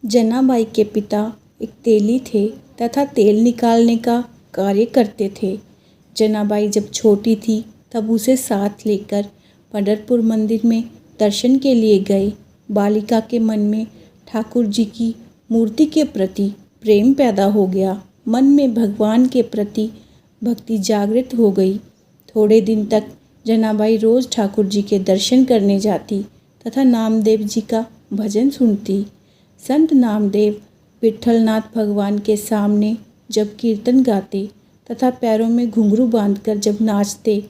जनाबाई के पिता एक तेली थे तथा तेल निकालने का कार्य करते थे। जनाबाई जब छोटी थी तब उसे साथ लेकर पंढरपुर मंदिर में दर्शन के लिए गए। बालिका के मन में ठाकुर जी की मूर्ति के प्रति प्रेम पैदा हो गया। मन में भगवान के प्रति भक्ति जागृत हो गई। थोड़े दिन तक जनाबाई रोज़ ठाकुर जी के दर्शन करने जाती तथा नामदेव जी का भजन सुनती। संत नामदेव विट्ठलनाथ भगवान के सामने जब कीर्तन गाते तथा पैरों में घुंघरू बांधकर जब नाचते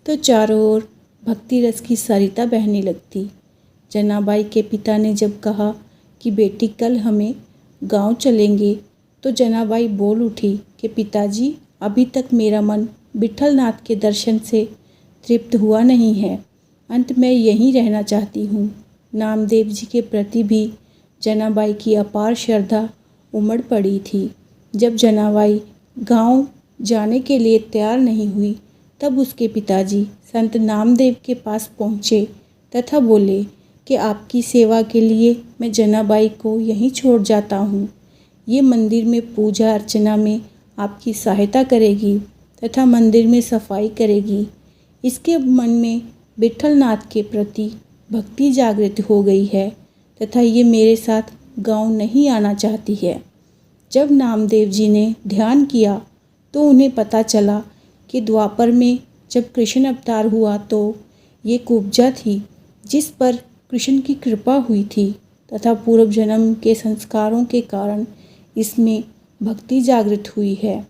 तो चारों ओर भक्ति रस की सरिता बहने लगती। जनाबाई के पिता ने जब कहा कि बेटी कल हमें गांव चलेंगे तो जनाबाई बोल उठी कि पिताजी अभी तक मेरा मन विट्ठलनाथ के दर्शन से तृप्त हुआ नहीं है। अंत में यहीं रहना चाहती हूँ। नामदेव जी के प्रति भी जनाबाई की अपार श्रद्धा उमड़ पड़ी थी। जब जनाबाई गांव जाने के लिए तैयार नहीं हुई तब उसके पिताजी संत नामदेव के पास पहुँचे तथा बोले कि आपकी सेवा के लिए मैं जनाबाई को यहीं छोड़ जाता हूँ। ये मंदिर में पूजा अर्चना में आपकी सहायता करेगी तथा मंदिर में सफाई करेगी। इसके मन में विट्ठलनाथ के प्रति भक्ति जागृत हो गई है तथा ये मेरे साथ गांव नहीं आना चाहती है। जब नामदेव जी ने ध्यान किया तो उन्हें पता चला कि द्वापर में जब कृष्ण अवतार हुआ तो ये कुब्जा थी जिस पर कृष्ण की कृपा हुई थी तथा पूर्व जन्म के संस्कारों के कारण इसमें भक्ति जागृत हुई है।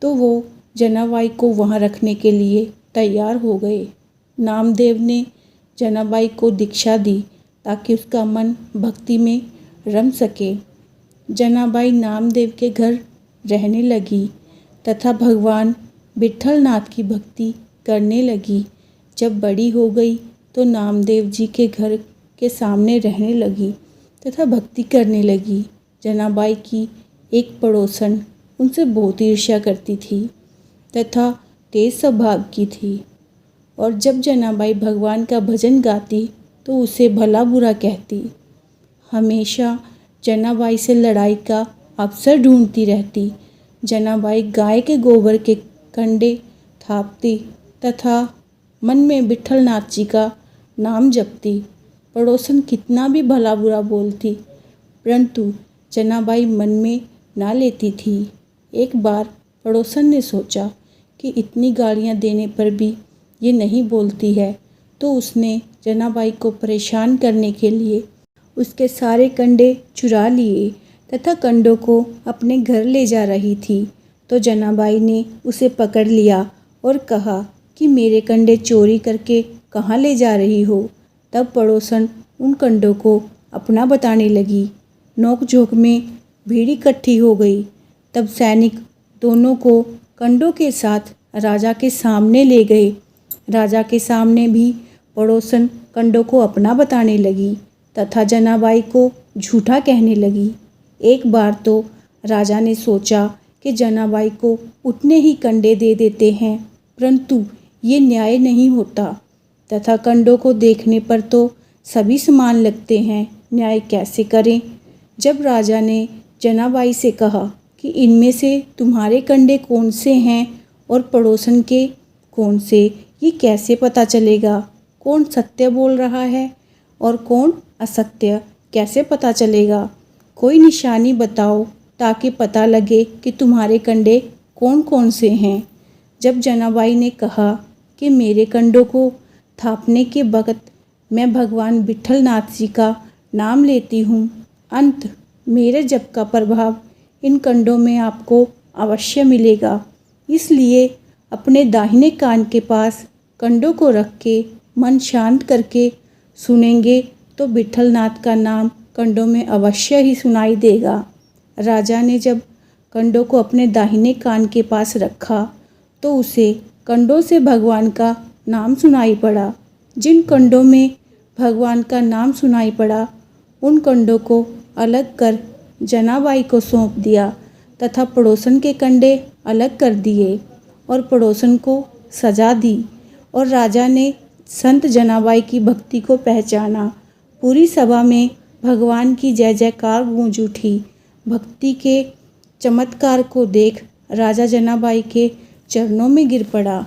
तो वो जनाबाई को वहाँ रखने के लिए तैयार हो गए। नामदेव ने जनाबाई को दीक्षा दी ताकि उसका मन भक्ति में रम सके। जनाबाई नामदेव के घर रहने लगी तथा भगवान विट्ठलनाथ की भक्ति करने लगी। जब बड़ी हो गई तो नामदेव जी के घर के सामने रहने लगी तथा भक्ति करने लगी। जनाबाई की एक पड़ोसन उनसे बहुत ईर्ष्या करती थी तथा तेज स्वभाव की थी और जब जनाबाई भगवान का भजन गाती तो उसे भला बुरा कहती। हमेशा जनाबाई से लड़ाई का अवसर ढूंढती रहती। जनाबाई गाय के गोबर के कंडे थापती तथा मन में विट्ठलनाथ जी का नाम जपती। पड़ोसन कितना भी भला बुरा बोलती परंतु जनाबाई मन में ना लेती थी। एक बार पड़ोसन ने सोचा कि इतनी गालियाँ देने पर भी ये नहीं बोलती है तो उसने जनाबाई को परेशान करने के लिए उसके सारे कंडे चुरा लिए तथा कंडों को अपने घर ले जा रही थी। तो जनाबाई ने उसे पकड़ लिया और कहा कि मेरे कंडे चोरी करके कहाँ ले जा रही हो। तब पड़ोसन उन कंडों को अपना बताने लगी। नोक-झोंक में भीड़ इकट्ठी हो गई। तब सैनिक दोनों को कंडों के साथ राजा के सामने ले गए। राजा के सामने भी पड़ोसन कंडों को अपना बताने लगी तथा जनाबाई को झूठा कहने लगी। एक बार तो राजा ने सोचा कि जनाबाई को उतने ही कंडे दे देते हैं परंतु ये न्याय नहीं होता तथा कंडों को देखने पर तो सभी समान लगते हैं, न्याय कैसे करें। जब राजा ने जनाबाई से कहा कि इनमें से तुम्हारे कंडे कौन से हैं और पड़ोसन के कौन से, ये कैसे पता चलेगा। कौन सत्य बोल रहा है और कौन असत्य कैसे पता चलेगा। कोई निशानी बताओ ताकि पता लगे कि तुम्हारे कंडे कौन कौन से हैं। जब जनाबाई ने कहा कि मेरे कंडों को थापने के वक़्त मैं भगवान विट्ठलनाथ जी का नाम लेती हूँ, अंत मेरे जप का प्रभाव इन कंडों में आपको अवश्य मिलेगा। इसलिए अपने दाहिने कान के पास कंडों को रख के मन शांत करके सुनेंगे तो विट्ठलनाथ का नाम कंडों में अवश्य ही सुनाई देगा। राजा ने जब कंडों को अपने दाहिने कान के पास रखा तो उसे कंडों से भगवान का नाम सुनाई पड़ा। जिन कंडों में भगवान का नाम सुनाई पड़ा उन कंडों को अलग कर जनाबाई को सौंप दिया तथा पड़ोसन के कंडे अलग कर दिए और पड़ोसन को सजा दी। और राजा ने संत जनाबाई की भक्ति को पहचाना। पूरी सभा में भगवान की जय जयकार गूंज उठी। भक्ति के चमत्कार को देख राजा जनाबाई के चरणों में गिर पड़ा।